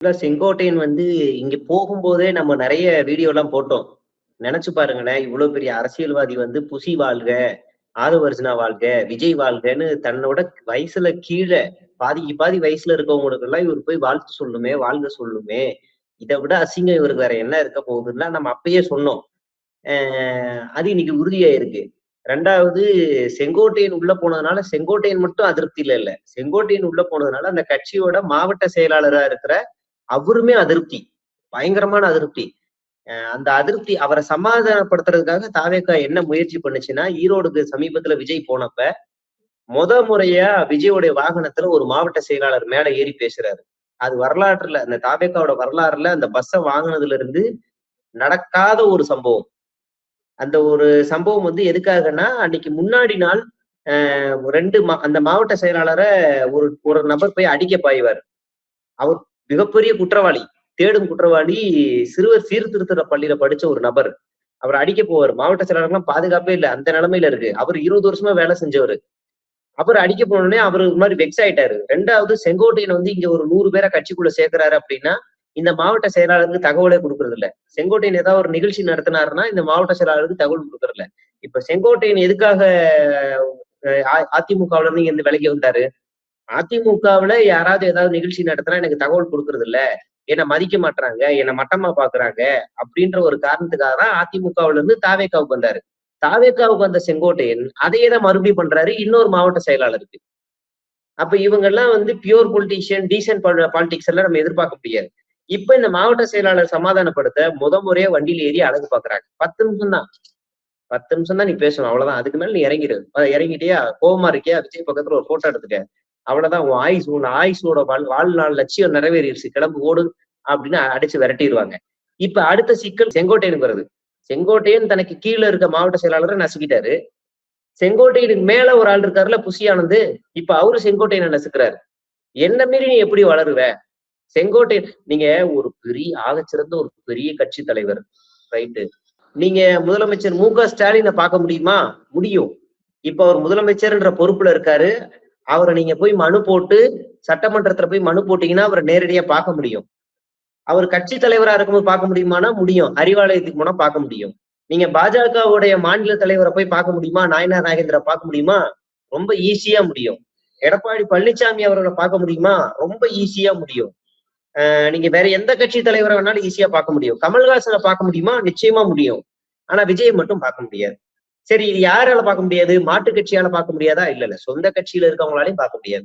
செங்கோட்டையன் வந்து இங்க போகும்போதே நம்ம நிறைய வீடியோ எல்லாம் போட்டோம். நினைச்சு பாருங்களேன், இவ்வளவு பெரிய அரசியல்வாதி வந்து புசி வாழ்க, ஆதவ அர்ஜுனா வாழ்க, விஜய் வாழ்கன்னு தன்னோட வயசுல கீழ பாதிக்கு பாதி வயசுல இருக்கவங்களுக்கு எல்லாம் இவர் போய் வாழ்த்து சொல்லுமே, வாழ்க சொல்லுமே. இதை விட அசிங்கம் இவருக்கு வேற என்ன இருக்க போகுதுன்னா நம்ம அப்பயே சொன்னோம். அது இன்னைக்கு உறுதியாயிருக்கு. 2வது செங்கோட்டையன் உள்ள போனதுனால செங்கோட்டையன் மட்டும் அதிருப்தியில இல்ல. செங்கோட்டையன் உள்ள போனதுனால அந்த கட்சியோட மாவட்ட செயலாளரா இருக்கிற அவருமே அதிருப்தி. பயங்கரமான அதிருப்தி. அந்த அதிருப்தி அவரை சமாதானப்படுத்துறதுக்காக தாவேகா என்ன முயற்சி பண்ணுச்சுன்னா, ஈரோடுக்கு சமீபத்துல விஜய் போனப்ப, முறையா விஜயோடைய வாகனத்துல ஒரு மாவட்ட செயலாளர் மேல ஏறி பேசுறாரு. அது வரலாற்றுல அந்த தாவேகாவோட வரலாறுல அந்த பஸ்ஸ வாங்குனதுல இருந்து நடக்காத ஒரு சம்பவம். அந்த ஒரு சம்பவம் வந்து எதுக்காகன்னா, அன்னைக்கு முன்னாடி நாள் 2 அந்த மாவட்ட செயலாளர ஒரு ஒரு நபர் போய் அடிக்க பாய்வாரு. அவர் மிகப்பெரிய குற்றவாளி. தேடும் குற்றவாளி. சிறுவர் சீர்திருத்த பள்ளியில படிச்ச ஒரு நபர். அவர் அடிக்க போவாரு. மாவட்ட செயலாளர்லாம் பாதுகாப்பே இல்ல. அந்த நிலைமையில இருக்கு. அவர் 20 வருஷமா வேலை செஞ்சவரு. அவர் அடிக்க போனோனே அவரு ஒரு மாரி வெக்ஸ் ஆயிட்டாரு. 2வது செங்கோட்டையன் வந்து இங்க ஒரு 100 பேரை கட்சிக்குள்ள சேர்க்கிறாரு அப்படின்னா, இந்த மாவட்ட செயலாளருக்கு தகவலே குடுக்கறது இல்ல. செங்கோட்டையன் ஏதாவது ஒரு நிகழ்ச்சி நடத்தினாருன்னா, இந்த மாவட்ட செயலாளருக்கு தகவல் குடுக்கறது இல்ல. இப்ப செங்கோட்டையன் எதுக்காக அதிமுகவுல இருந்து இங்க விலகி வந்தாரு? அதிமுகவுல யாராவது ஏதாவது நிகழ்ச்சி நடத்தினா எனக்கு தகவல் கொடுக்கறது இல்ல. என்ன மதிக்க மாட்றாங்க, என்ன மட்டமா பாக்குறாங்க அப்படின்ற ஒரு காரணத்துக்காக தான் அதிமுகவுல இருந்து தாவேகாவுக்கு வந்தாரு. தாவேகாவுக்கு வந்த செங்கோட்டையன் அதையே தான் மறுபடியும் பண்றாரு இன்னொரு மாவட்ட செயலாளருக்கு. அப்ப இவங்க எல்லாம் வந்து பியூர் பொலிட்டீஷியன், டீசென்ட் பாலிடிக்ஸ் எல்லாம் நம்ம எதிர்பார்க்க முடியாது. இப்ப இந்த மாவட்ட செயலாளர் சமாதானப்படுத்த முறையா வண்டியில ஏறி அழகு பாக்குறாங்க. 10 நிமிஷம் தான். 10 நிமிஷம் தான் நீ பேசணும். அவ்வளவுதான். அதுக்கு மேல நீ இறங்கிரு. இறங்கிட்டியா? கோவமா இருக்கியா? விஜய் பக்கத்துல ஒரு போட்டோ எடுத்துக்க. அவ்வளவுதான் உன் ஆயுசோட வாழ்நாள் லட்சியம் நிறைவேறிடுச்சு. கிளம்பு ஓடு அப்படின்னு அடிச்சு விரட்டிடுவாங்க. இப்ப அடுத்த சிக்கல் செங்கோட்டையனுக்கு வருது. செங்கோட்டையன் தனக்கு கீழே இருக்க மாவட்ட செயலாளரை நசுக்கிட்டாரு. செங்கோட்டையனுக்கு மேல ஒரு ஆள் இருக்காருல்ல புசி ஆனந்து. இப்ப அவரு செங்கோட்டையனை நசுக்கிறாரு. என்ன மீறி நீ எப்படி வளருவ? செங்கோட்டையன் நீங்க ஒரு பெரிய ஆகச்சிறந்த ஒரு பெரிய கட்சி தலைவர். ரைட்டு. நீங்க முதலமைச்சர் மு.க.ஸ்டாலினை பார்க்க முடியுமா? முடியும். இப்ப அவர் முதலமைச்சர்ன்ற பொறுப்புல இருக்காரு. அவரை நீங்க போய் மனு போட்டு சட்டமன்றத்துல போய் மனு போட்டீங்கன்னா அவரை நேரடியா பார்க்க முடியும். அவர் கட்சி தலைவரா இருக்கும்போது பார்க்க முடியுமானா முடியும். அறிவாலயத்துக்கு போனா பார்க்க முடியும். நீங்க பாஜகவுடைய மாநில தலைவரை போய் பார்க்க முடியுமா? நாயனார் நாகேந்திர பார்க்க முடியுமா? ரொம்ப ஈஸியா முடியும். எடப்பாடி பழனிசாமி அவர்களை பார்க்க முடியுமா? ரொம்ப ஈஸியா முடியும். நீங்க வேற எந்த கட்சி தலைவரை வேணாலும் ஈஸியா பார்க்க முடியும். கமல்ஹாசனை பார்க்க முடியுமா? நிச்சயமா முடியும். ஆனா விஜயை மட்டும் பார்க்க முடியாது. சரி, இது யாரால பார்க்க முடியாது? மாட்டு கட்சியால பார்க்க முடியாதா? இல்ல. சொந்த கட்சியில இருக்கவங்களாலையும் பார்க்க முடியாது.